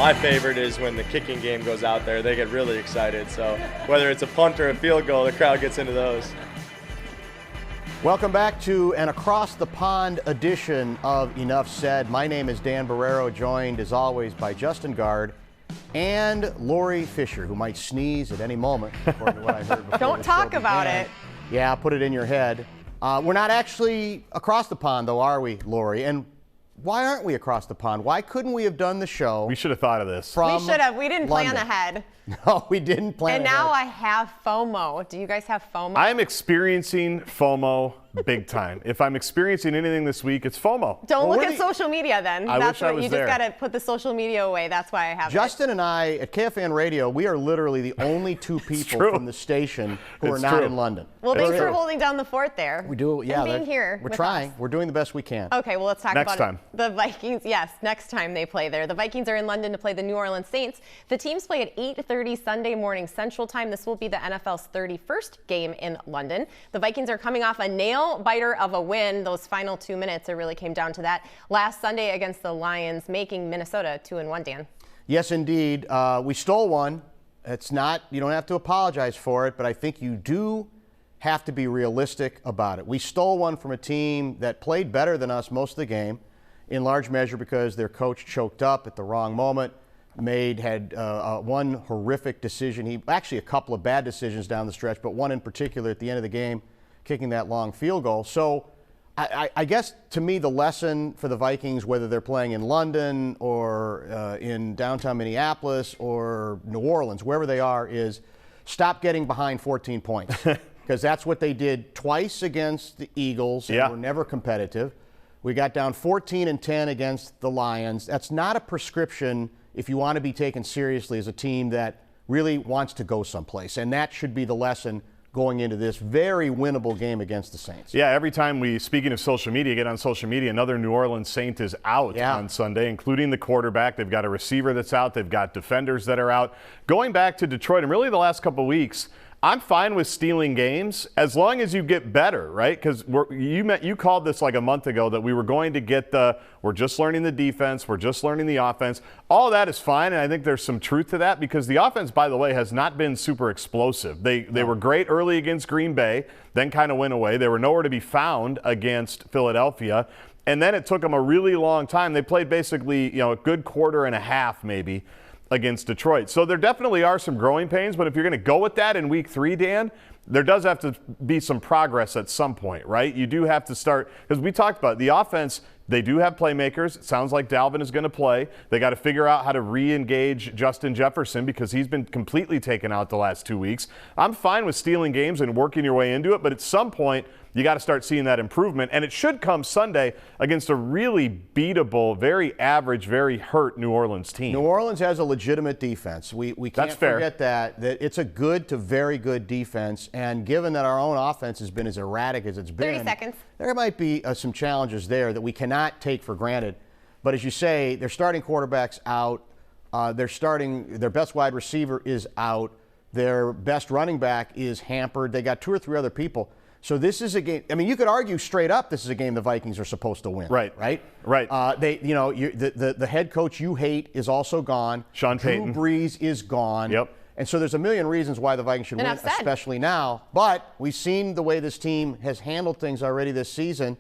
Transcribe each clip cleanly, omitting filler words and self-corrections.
My favorite is when the kicking game goes out there. They get really excited. So whether it's a punt or a field goal, the crowd gets into those. Welcome back to an across-the-pond edition of Enough Said. My name is Dan Barreiro, joined as always by Justin Gaard and Lori Fisher, who might sneeze at any moment, according to what I heard before. Don't talk about it. Yeah, put it in your head. We're not actually across the pond, though, are we, Lori? And why aren't we across the pond? Why couldn't we have done the show? We should have thought of this. We should have. We didn't London. plan ahead. No, we didn't plan And ahead. now I have FOMO. Do you guys have FOMO? I'm experiencing FOMO big time. If I'm experiencing anything this week, it's FOMO. Don't look at social media then. I That's wish I what was you there. just got to put the social media away. That's why I have Justin and I at KFN Radio, we are literally the only two people true. from the station who are It's not true. in London. Well, thanks for true. holding down the fort there. We do, yeah. And being here. We're with trying. us. We're doing the best we can. Okay, well, let's talk Next about time. The Vikings. Yes, next time they play there. The Vikings are in London to play the New Orleans Saints. The teams play at 8:30 Sunday morning Central Time. This will be the NFL's 31st game in London. The Vikings are coming off a nail-biter of a win. Those final 2 minutes, it really came down to that. Last Sunday against the Lions, making Minnesota 2-1, Dan. Yes, indeed. We stole one. It's not, you don't have to apologize for it, but I think you do have to be realistic about it. We stole one from a team that played better than us most of the game, in large measure because their coach choked up at the wrong moment, had one horrific decision. Actually a couple of bad decisions down the stretch, but one in particular at the end of the game, kicking that long field goal. So I guess to me the lesson for the Vikings, whether they're playing in London or in downtown Minneapolis or New Orleans, wherever they are, is stop getting behind 14 points. Because that's what they did twice against the Eagles and were never competitive. We got down 14-10 against the Lions. That's not a prescription if you want to be taken seriously as a team that really wants to go someplace. And that should be the lesson going into this very winnable game against the Saints. Yeah, every time we, speaking of social media, get on social media, another New Orleans Saint is out on Sunday, including the quarterback. They've got a receiver that's out. They've got defenders that are out. Going back to Detroit, and really the last couple of weeks, I'm fine with stealing games as long as you get better, right? Because you called this like a month ago that we were going to get we're just learning the defense, we're just learning the offense. All that is fine, and I think there's some truth to that because the offense, by the way, has not been super explosive. They were great early against Green Bay, then kind of went away. They were nowhere to be found against Philadelphia, and then it took them a really long time. They played basically a good quarter and a half maybe against Detroit. So there definitely are some growing pains, but if you're going to go with that in week 3, Dan, there does have to be some progress at some point, right? You do have to start, because we talked about the offense, they do have playmakers. It sounds like Dalvin is going to play. They got to figure out how to re-engage Justin Jefferson because he's been completely taken out the last 2 weeks. I'm fine with stealing games and working your way into it, but at some point, you got to start seeing that improvement. And it should come Sunday against a really beatable, very average, very hurt New Orleans team. New Orleans has a legitimate defense. We can't forget that it's a good to very good defense. And given that our own offense has been as erratic as it's been, 30 seconds. There might be some challenges there that we cannot take for granted. But as you say, their starting quarterback's out. Their best wide receiver is out. Their best running back is hampered. They got 2 or 3 other people. So this is a game. I mean, you could argue straight up this is a game the Vikings are supposed to win. Right. The head coach you hate is also gone. Sean Payton. Drew Brees is gone. Yep. And so there's a million reasons why the Vikings should win, especially now. But we've seen the way this team has handled things already this season.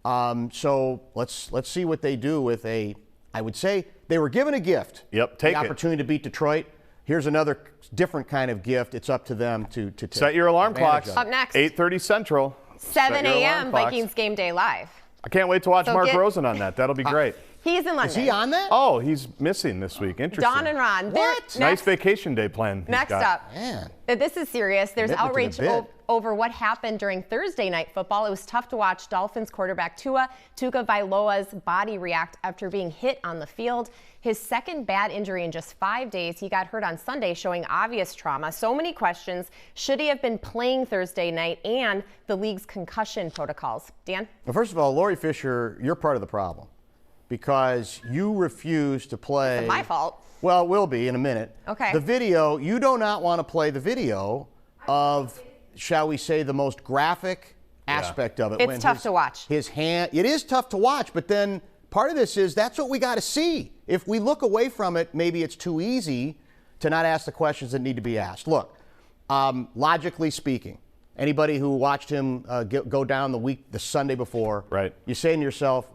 So let's see what they do with I would say they were given a gift. Yep. Take the opportunity to beat Detroit. Here's another different kind of gift. It's up to them to take. Set your alarm clocks. Up next. 8:30 Central. 7 a.m. Vikings Game Day Live. I can't wait to watch Mark Rosen on that. That'll be great. He's in London. Is he on that? Oh, he's missing this week. Interesting. Don and Ron. What? Nice vacation day plan. Next up. Man. This is serious. There's Commitment to the outrage bid. over what happened during Thursday night football. It was tough to watch Dolphins quarterback Tua Tagovailoa's body react after being hit on the field. His second bad injury in just 5 days. He got hurt on Sunday, showing obvious trauma. So many questions. Should he have been playing Thursday night, and the league's concussion protocols? Dan? Well, first of all, Lori Fisher, you're part of the problem because you refuse to play. It's my fault. Well, it will be in a minute. Okay. The video, you do not want to play the video of, shall we say, the most graphic aspect of it. It's tough to watch. His hand, it is tough to watch, but then part of this is that's what we got to see. if we look away from it, maybe it's too easy to not ask the questions that need to be asked. Look, logically speaking, anybody who watched him go down the Sunday before, right, you're saying to yourself,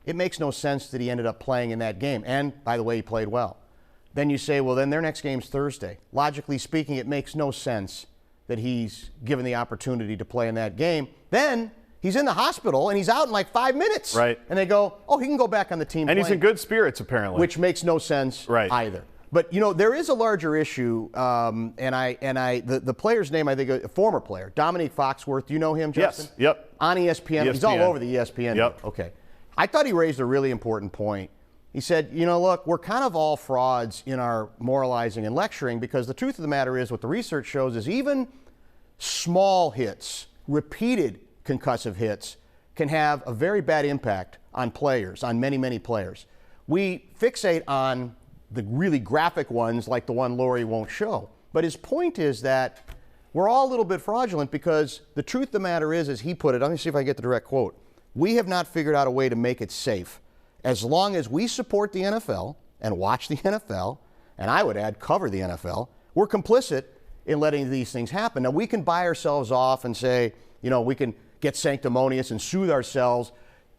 it makes no sense that he ended up playing in that game. And, by the way, he played well. Then you say, well, then their next game's Thursday. Logically speaking, it makes no sense that he's given the opportunity to play in that game. Then he's in the hospital, and he's out in like 5 minutes. Right. And they go, oh, he can go back on the team. And he's in good spirits, apparently. Which makes no sense either. But, you know, there is a larger issue, the player's name, I think, a former player, Dominique Foxworth. Do you know him, Justin? Yes, yep. On ESPN. He's all over the ESPN. Yep. Okay. I thought he raised a really important point. He said, you know, look, we're kind of all frauds in our moralizing and lecturing because the truth of the matter is what the research shows is even small hits, repeated concussive hits, can have a very bad impact on players, on many, many players. We fixate on the really graphic ones like the one Lori won't show. But his point is that we're all a little bit fraudulent because the truth of the matter is, as he put it, let me see if I can get the direct quote, we have not figured out a way to make it safe. As long as we support the NFL and watch the NFL, and I would add cover the NFL, we're complicit in letting these things happen. Now, we can buy ourselves off and say, you know, we can get sanctimonious and soothe ourselves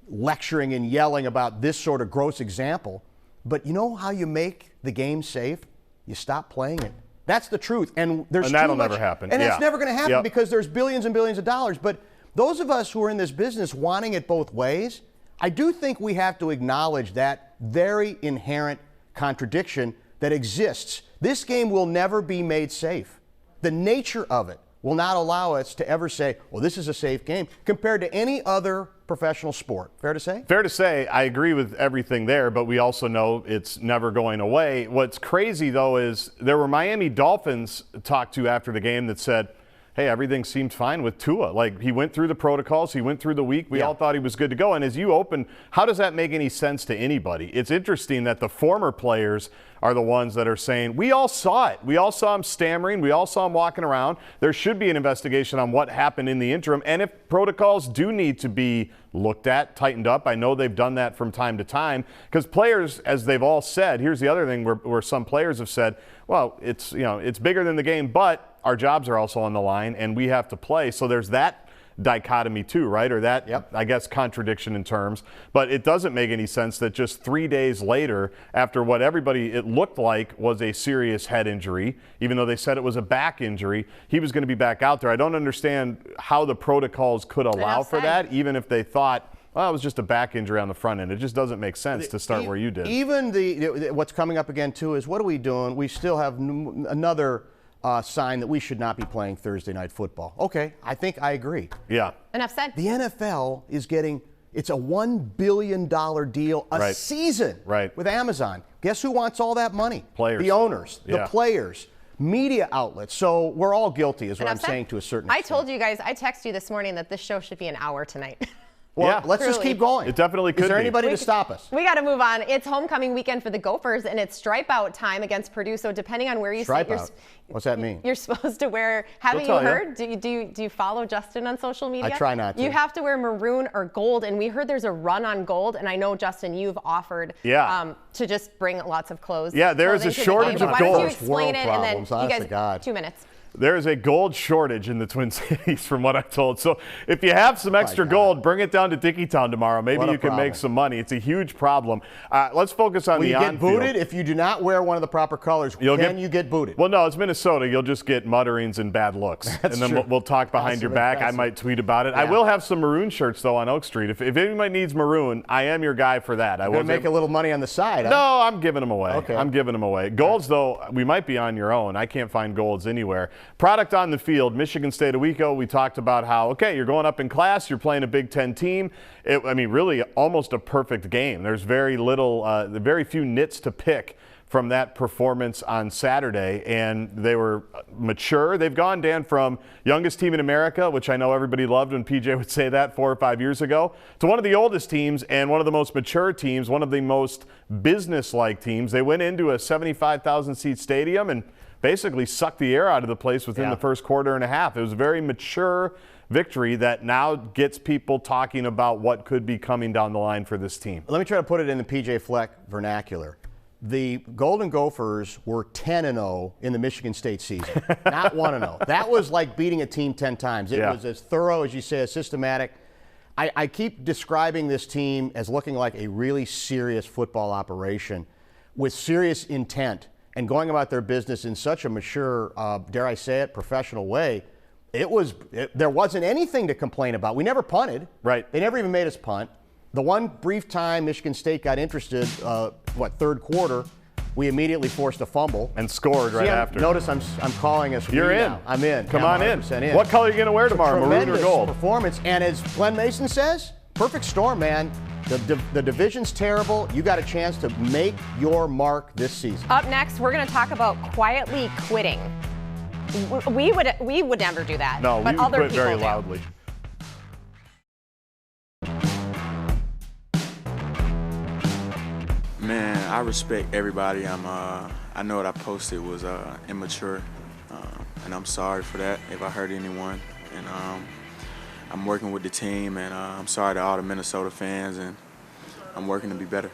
lecturing and yelling about this sort of gross example. But you know how you make the game safe? You stop playing it. That's the truth. And that'll never happen. And that's never going to happen because there's billions and billions of dollars. But those of us who are in this business wanting it both ways, I do think we have to acknowledge that very inherent contradiction that exists. This game will never be made safe. The nature of it will not allow us to ever say, well, this is a safe game compared to any other professional sport. Fair to say? Fair to say. I agree with everything there, but we also know it's never going away. What's crazy, though, is there were Miami Dolphins talked to after the game that said, hey, everything seemed fine with Tua. Like, he went through the protocols, he went through the week, we all thought he was good to go. And as you open, how does that make any sense to anybody? It's interesting that the former players are the ones that are saying, we all saw it. We all saw him stammering. We all saw him walking around. There should be an investigation on what happened in the interim. And if protocols do need to be looked at, tightened up, I know they've done that from time to time. Because players, as they've all said, here's the other thing where some players have said, well, it's, you know, it's bigger than the game, but our jobs are also on the line and we have to play. So there's that dichotomy too, right? Or that, I guess, contradiction in terms. But it doesn't make any sense that just 3 days later, after what it looked like was a serious head injury, even though they said it was a back injury, he was going to be back out there. I don't understand how the protocols could allow for that, even if they thought, well, it was just a back injury on the front end. It just doesn't make sense to start where you did. Even what's coming up again too is, what are we doing? We still have another sign that we should not be playing Thursday night football. Okay, I think I agree. Yeah. Enough said. The NFL is getting, it's a $1 billion deal a season with Amazon. Guess who wants all that money? Players. The owners, the players, media outlets. So we're all guilty is what I'm saying to a certain extent. I told you guys, I texted you this morning that this show should be an hour tonight. Well, let's just keep going. It definitely could be. Is there anybody to stop us? We got to move on. It's homecoming weekend for the Gophers, and it's stripe-out time against Purdue. So depending on where you sit, what's that mean? You're supposed to wear. Haven't you heard? Do you follow Justin on social media? I try not to. You have to wear maroon or gold, and we heard there's a run on gold. And I know, Justin, you've offered to just bring lots of clothes. Yeah, there is a shortage of gold. Why don't you explain it, and then you guys, 2 minutes. There is a gold shortage in the Twin Cities, from what I'm told. So if you have some extra gold, bring it down to Dickeytown tomorrow. Maybe you can make some money. It's a huge problem. Let's focus on the on-field. You get booted if you do not wear one of the proper colors. You get booted. Well, no, it's Minnesota. You'll just get mutterings and bad looks. That's and then true. we'll talk behind your back. I might tweet about it. Yeah. I will have some maroon shirts, though, on Oak Street. If anybody needs maroon, I am your guy for that. I will make a little money on the side. No, I'm giving them away. Okay. I'm giving them away. Golds, though, we might be on your own. I can't find golds anywhere. Product on the field, Michigan State a week ago, we talked about how, okay, you're going up in class, you're playing a Big Ten team. Really almost a perfect game. There's very few nits to pick from that performance on Saturday, and they were mature. They've gone, Dan, from youngest team in America, which I know everybody loved when PJ would say that 4 or 5 years ago, to one of the oldest teams and one of the most mature teams, one of the most business-like teams. They went into a 75,000-seat stadium and basically sucked the air out of the place within the first quarter and a half. It was a very mature victory that now gets people talking about what could be coming down the line for this team. Let me try to put it in the PJ Fleck vernacular. the Golden Gophers were 10-0 in the Michigan State season, not 1-0. That was like beating a team 10 times. It was as thorough, as you say, as systematic. I keep describing this team as looking like a really serious football operation with serious intent and going about their business in such a mature, dare I say it, professional way. There wasn't anything to complain about. We never punted. Right. They never even made us punt. The one brief time Michigan State got interested, third quarter, we immediately forced a fumble. And scored right after. Notice I'm calling us. You're in. Now. I'm in. Come on in. What color are you going to wear tomorrow, maroon or gold? Performance. And as Glenn Mason says, perfect storm, man. The division's terrible. You got a chance to make your mark this season. Up next, we're going to talk about quietly quitting. We would never do that. No, but we would other quit people very do. loudly. Man, I respect everybody. I know what I posted was immature, and I'm sorry for that if I hurt anyone. And I'm working with the team, and I'm sorry to all the Minnesota fans, and I'm working to be better.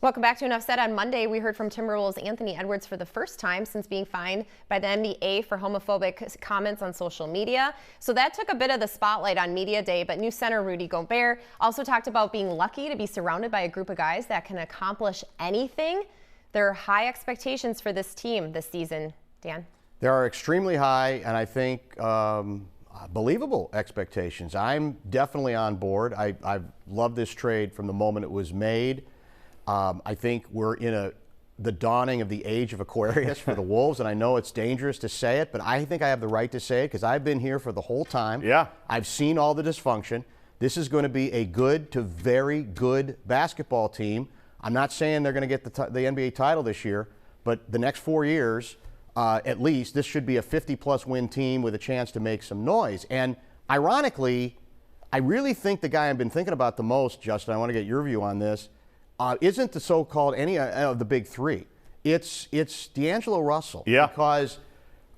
Welcome back to Enough Said. On Monday, we heard from Timberwolves' Anthony Edwards for the first time since being fined by the NBA for homophobic comments on social media. So that took a bit of the spotlight on Media Day, but new center Rudy Gobert also talked about being lucky to be surrounded by a group of guys that can accomplish anything. There are high expectations for this team this season. Dan? There are extremely high, and I think believable expectations. I'm definitely on board. I've loved this trade from the moment it was made. I think we're in the dawning of the age of Aquarius for the Wolves, and I know it's dangerous to say it, but I think I have the right to say it because I've been here for the whole time. Yeah. I've seen all the dysfunction. This is going to be a good to very good basketball team. I'm not saying they're going to get the NBA title this year, but the next 4 years, at least, this should be a 50-plus win team with a chance to make some noise. And ironically, I really think the guy I've been thinking about the most, Justin, I want to get your view on this, isn't the so-called any of the big three. It's D'Angelo Russell. Yeah. Because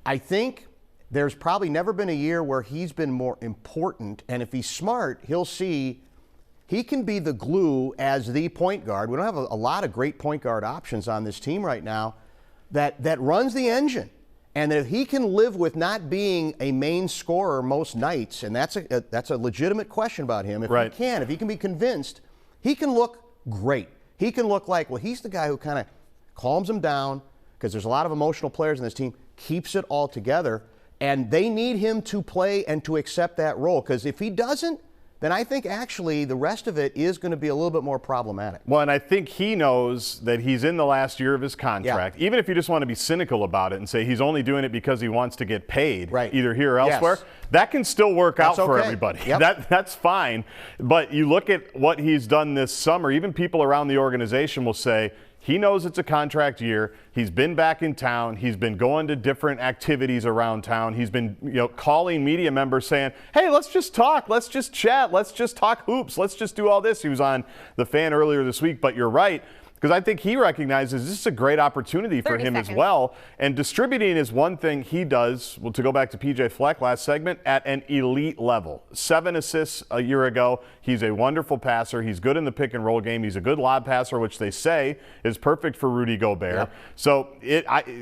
I think there's probably never been a year where he's been more important. And if he's smart, he'll see he can be the glue as the point guard. We don't have a lot of great point guard options on this team right now that runs the engine. And if he can live with not being a main scorer most nights, and that's a legitimate question about him. If he can be convinced, he can look great. He can look like, well, he's the guy who kind of calms them down because there's a lot of emotional players in this team, keeps it all together, and they need him to play and to accept that role because if he doesn't, then I think actually the rest of it is going to be a little bit more problematic. Well, and I think he knows that he's in the last year of his contract. Yeah. Even if you just want to be cynical about it and say he's only doing it because he wants to get paid, either here or elsewhere, that can still work out for everybody. Yep. That's fine. But you look at what he's done this summer, even people around the organization will say, he knows it's a contract year. He's been back in town. He's been going to different activities around town. He's been, calling media members saying, hey, let's just talk. Let's just chat. Let's just talk hoops. Let's just do all this. He was on The Fan earlier this week, but you're right. Because I think he recognizes this is a great opportunity for him as well. And distributing is one thing he does, well, to go back to PJ Fleck last segment, at an elite level. 7 assists a year ago. He's a wonderful passer. He's good in the pick and roll game. He's a good lob passer, which they say is perfect for Rudy Gobert. Yep. So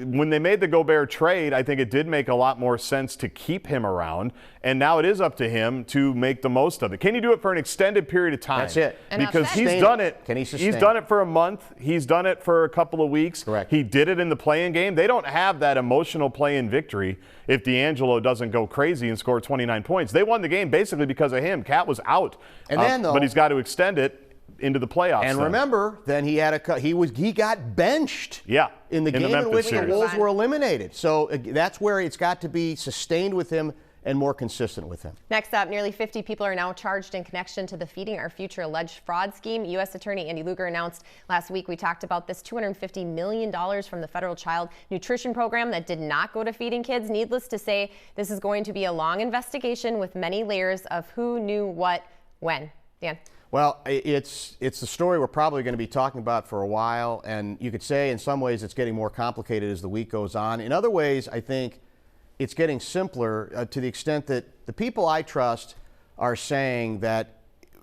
when they made the Gobert trade, I think it did make a lot more sense to keep him around. And now it is up to him to make the most of it. Can he do it for an extended period of time? That's it. Because he's done it. Can he sustain? He's done it for a month. He's done it for a couple of weeks. Correct. He did it in the play-in game. They don't have that emotional play-in victory if D'Angelo doesn't go crazy and score 29 points. They won the game basically because of him. Cat was out. And then, though, but he's got to extend it into the playoffs. And remember, then he got benched. Yeah. In the game in which the Wolves were eliminated. So that's where it's got to be sustained with him and more consistent with him. Next up, nearly 50 people are now charged in connection to the Feeding Our Future alleged fraud scheme. U.S. Attorney Andy Luger announced last week, we talked about this, $250 million from the federal child nutrition program that did not go to feeding kids. Needless to say, this is going to be a long investigation with many layers of who knew what when. Dan? Well, it's the story we're probably going to be talking about for a while, and you could say in some ways it's getting more complicated as the week goes on. In other ways, I think it's getting simpler to the extent that the people I trust are saying that,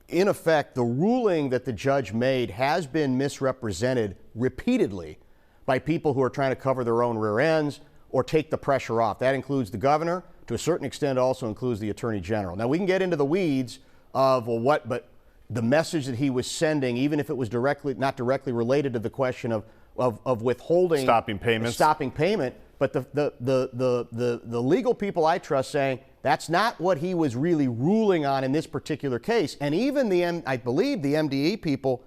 in effect, the ruling that the judge made has been misrepresented repeatedly by people who are trying to cover their own rear ends or take the pressure off. That includes the governor. To a certain extent, also includes the attorney general. Now, we can get into the weeds of, well, what, but the message that he was sending, even if it was not directly related to the question of withholding, stopping payment, but the legal people I trust saying that's not what he was really ruling on in this particular case. And even I believe the MDE people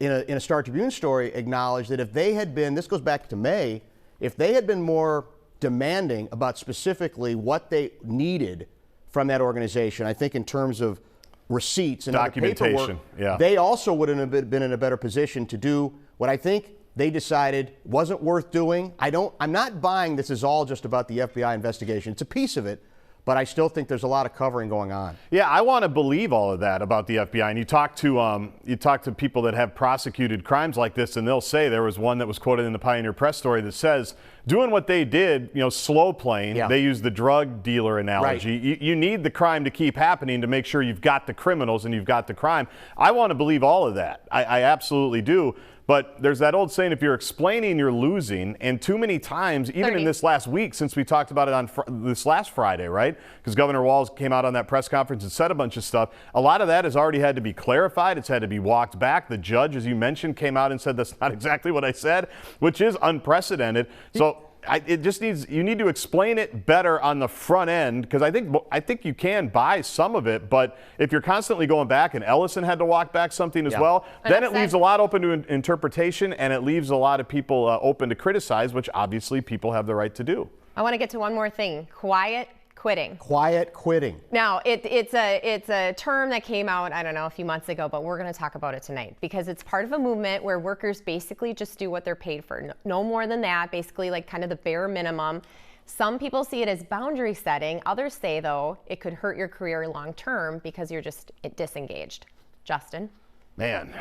in a Star Tribune story acknowledged that if they had been, this goes back to May, if they had been more demanding about specifically what they needed from that organization, I think in terms of receipts and documentation, paperwork, they also would have been in a better position to do what I think they decided wasn't worth doing. I'm not buying this is all just about the FBI investigation. It's a piece of it, but I still think there's a lot of covering going on. Yeah, I want to believe all of that about the FBI. And you talk to people that have prosecuted crimes like this, and they'll say, there was one that was quoted in the Pioneer Press story that says, doing what they did, slow playing. Yeah. They use the drug dealer analogy. Right. You need the crime to keep happening to make sure you've got the criminals and you've got the crime. I want to believe all of that. I absolutely do. But there's that old saying, if you're explaining, you're losing. And too many times, even in this last week, since we talked about it on this last Friday, right? Because Governor Walz came out on that press conference and said a bunch of stuff. A lot of that has already had to be clarified. It's had to be walked back. The judge, as you mentioned, came out and said that's not exactly what I said, which is unprecedented. So it just needs, you need to explain it better on the front end, because I think you can buy some of it, but if you're constantly going back, and Ellison had to walk back something as well, then it leaves a lot open to interpretation, and it leaves a lot of people open to criticize, which obviously people have the right to do. I want to get to one more thing: quiet quitting. Quiet quitting. Now, it's a term that came out, I don't know, a few months ago, but we're going to talk about it tonight because it's part of a movement where workers basically just do what they're paid for. No more than that, basically like kind of the bare minimum. Some people see it as boundary setting. Others say, though, it could hurt your career long term because you're just disengaged. Justin? Man.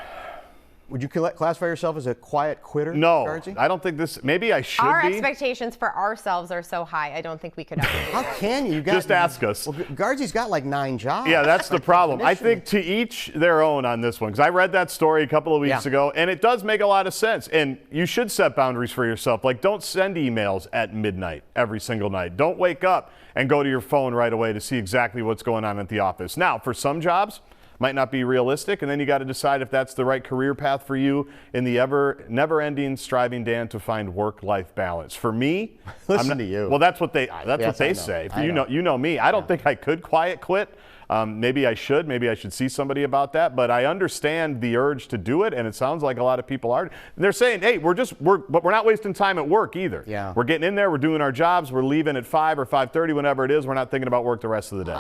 Would you classify yourself as a quiet quitter? No, Guardsy? I don't think this. Maybe I should Our be. expectations for ourselves are so high, I don't think we could ever do How that. can you? Just ask us. Well, Guardsy's got like 9 jobs. Yeah, that's the problem. I think to each their own on this one, because I read that story a couple of weeks ago, and it does make a lot of sense. And you should set boundaries for yourself. Like, don't send emails at midnight every single night. Don't wake up and go to your phone right away to see exactly what's going on at the office. Now, for some jobs, might not be realistic, and then you got to decide if that's the right career path for you in the never-ending striving, Dan, to find work-life balance. For me, listen to you. Well, that's what they say. You know me. I don't think I could quiet quit. Maybe I should. Maybe I should see somebody about that. But I understand the urge to do it, and it sounds like a lot of people are. They're saying, "Hey, but we're not wasting time at work either. Yeah. We're getting in there. We're doing our jobs. We're leaving at 5 or 5:30, whenever it is. We're not thinking about work the rest of the day."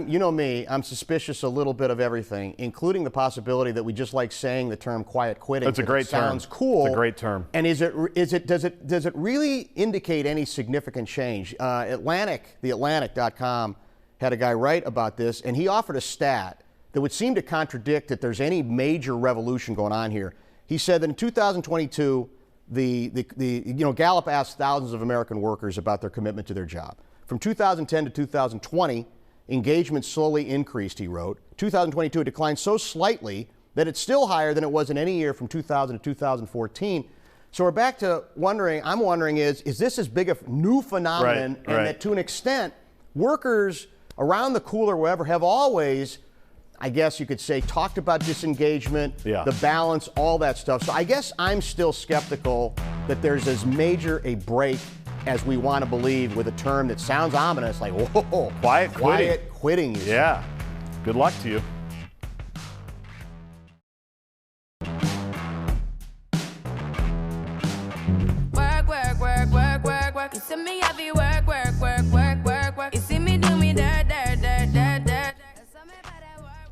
You know me. I'm suspicious a little bit of everything, including the possibility that we just like saying the term "quiet quitting." That's a great term. Sounds cool. It's a great term. And does it really indicate any significant change? Atlantic.com had a guy write about this, and he offered a stat that would seem to contradict that there's any major revolution going on here. He said that in 2022, Gallup asked thousands of American workers about their commitment to their job. From 2010 to 2020, engagement slowly increased, he wrote. 2022, it declined so slightly that it's still higher than it was in any year from 2000 to 2014. So we're back to wondering, I'm wondering, is this as big a new phenomenon? Right. And that to an extent, workers around the cooler, wherever, have always, I guess you could say, talked about disengagement, the balance, all that stuff. So I guess I'm still skeptical that there's as major a break as we want to believe with a term that sounds ominous, like, whoa, quiet quitting. Yeah. Good luck to you. Work. You see me heavy work. You see me do me dirt.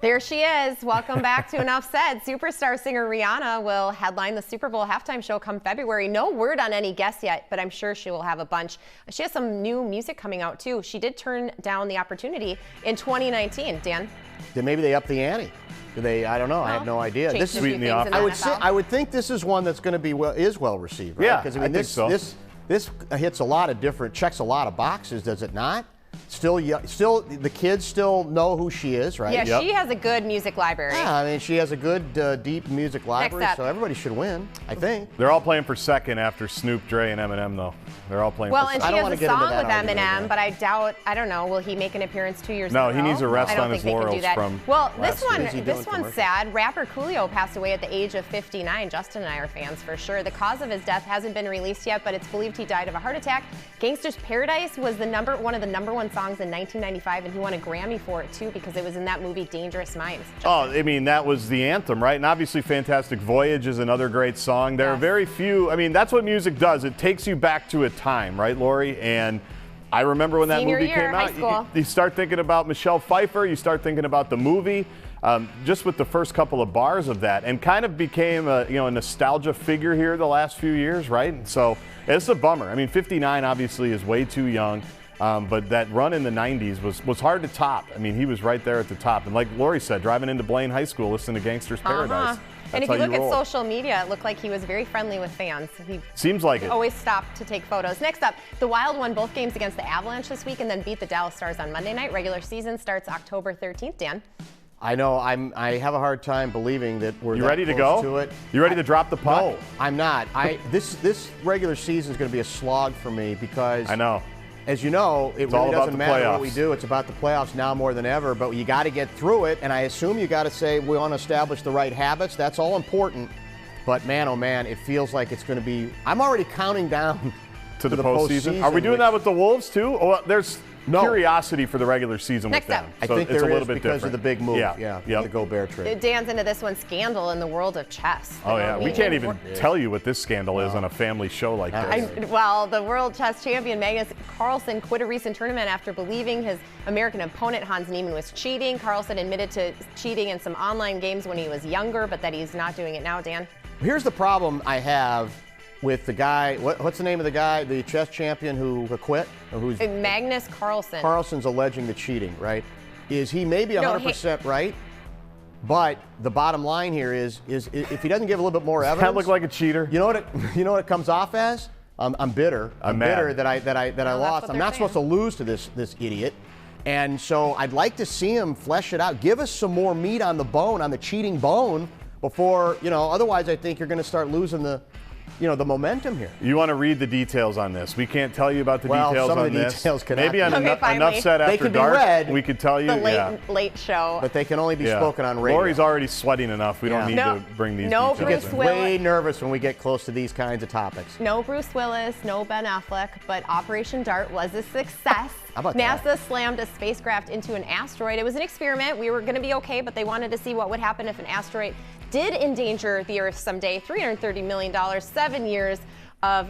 There she is. Welcome back to Enough Said. Superstar singer Rihanna will headline the Super Bowl halftime show come February. No word on any guests yet, but I'm sure she will have a bunch. She has some new music coming out too. She did turn down the opportunity in 2019. Dan? Then maybe they up the ante. Do they? I don't know. I have no idea. This is sweeten the offer. I would think this is one that's going to be well received, right? Yeah, because I think so. This hits a lot of checks a lot of boxes, does it not? Still, the kids still know who she is, right? Yeah, Yep. she has a good music library. Yeah, I mean, she has a good, deep music library, up. so everybody should win, I think. They're all playing for second after Snoop, Dre, and Eminem, though. They're all playing Well, for and second. she I don't has wanna a get into song that with argument Eminem, again. but I don't know, will he make an appearance 2 years No, in a row? he needs a rest I don't on think his they can do laurels that. from Well, last year. What is he doing this one's commercial? sad. Rapper Coolio passed away at the age of 59. Justin and I are fans for sure. The cause of his death hasn't been released yet, but it's believed he died of a heart attack. Gangsta's Paradise was one of the number one songs in 1995, and he won a Grammy for it too because it was in that movie Dangerous Minds. Oh, I mean, that was the anthem, right? And obviously Fantastic Voyage is another great song. There are Yes. very few, I mean, that's what music does. It takes you back to a time, right, Lori? And I remember when that Senior movie year, came high out, school. you start thinking about Michelle Pfeiffer, you start thinking about the movie, just with the first couple of bars of that, and kind of became a nostalgia figure here the last few years, right? So it's a bummer. I mean, 59 obviously is way too young. But that run in the 90s was hard to top. I mean, he was right there at the top. And like Lori said, driving into Blaine High School, listening to Gangster's Paradise. And if That's you how look at roll. social media, it looked like he was very friendly with fans. He Seems like it. always stopped to take photos. Next up, the Wild won both games against the Avalanche this week and then beat the Dallas Stars on Monday night. Regular season starts October 13th. Dan? I know. I have a hard time believing that we're You that ready to close go? to it. You ready to drop the puck? No, I'm not. This regular season is going to be a slog for me because I know. As you know, it all really about doesn't the matter what we playoffs. do. It's about the playoffs now more than ever, but you got to get through it, and I assume you got to say we want to establish the right habits. That's all important. But man, oh man, it feels like it's going to be. I'm already counting down To the postseason. Are we doing which- that with the Wolves too? Well, there's No. curiosity for the regular season Next with up. them. I So think it's there a little is bit because different. of the big move. Yeah. The Gobert trade. Dan's into this one, scandal in the world of chess. Oh, yeah. We mean, can't even tell you what this scandal is on a family show like this. Well, the world chess champion Magnus Carlsen quit a recent tournament after believing his American opponent Hans Niemann was cheating. Carlsen admitted to cheating in some online games when he was younger, but that he's not doing it now, Dan. Here's the problem I have with the guy. What's the name of the guy, the chess champion who quit? Or who's Magnus Carlsen. Carlsen's alleging the cheating, right? Is he maybe 100% right? But the bottom line here is if he doesn't give a little bit more evidence, That look like a cheater. you know what it comes off as? I'm bitter. I'm mad. bitter that I Well, lost. that's what I'm they're not supposed to lose to this idiot. And so I'd like to see him flesh it out. Give us some more meat on the bone, on the cheating bone, before otherwise I think you're going to start losing the momentum here. You want to read the details on this. We can't tell you about the Well, details some of on the this. details cannot Maybe be- on Okay, enough finally. said They after can be dark, read. we could tell you. The late show. But they can only be spoken on radio. Lori's already sweating enough. We don't need No. to bring these No, details She Bruce gets in. Will- way nervous when we get close to these kinds of topics. No Bruce Willis, no Ben Affleck, but Operation DART was a success. How about NASA that? slammed a spacecraft into an asteroid. It was an experiment. We were going to be okay, but they wanted to see what would happen if an asteroid did endanger the Earth someday. $330 million, 7 years of,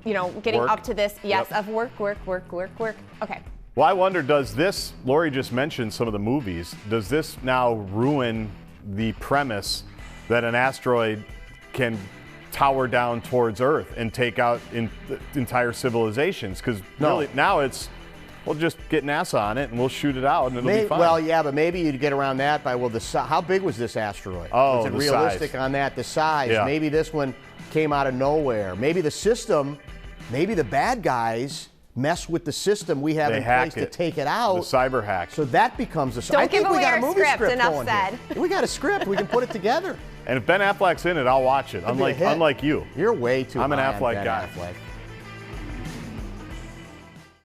getting Work. up to this. Yes, Yep. of work. Okay. Well, I wonder, does this, Lori just mentioned some of the movies, does this now ruin the premise that an asteroid can tower down towards Earth and take out entire civilizations? Because No. really, now it's, we'll just get NASA on it and we'll shoot it out and it'll be fine. Well, yeah, but maybe you'd get around that by, how big was this asteroid? Oh, was it the realistic size. on that? The size. Yeah. Maybe this one came out of nowhere. Maybe the system, maybe the bad guys mess with the system we have They in hack place to it. take it out. The cyber hack. So that becomes a. Don't I think give we away got a our movie script, enough going said. here. We got a script. We can put it together. And if Ben Affleck's in it, I'll watch it. It'd be a hit. Unlike you. You're way too I'm an high on Affleck Ben guy. Affleck.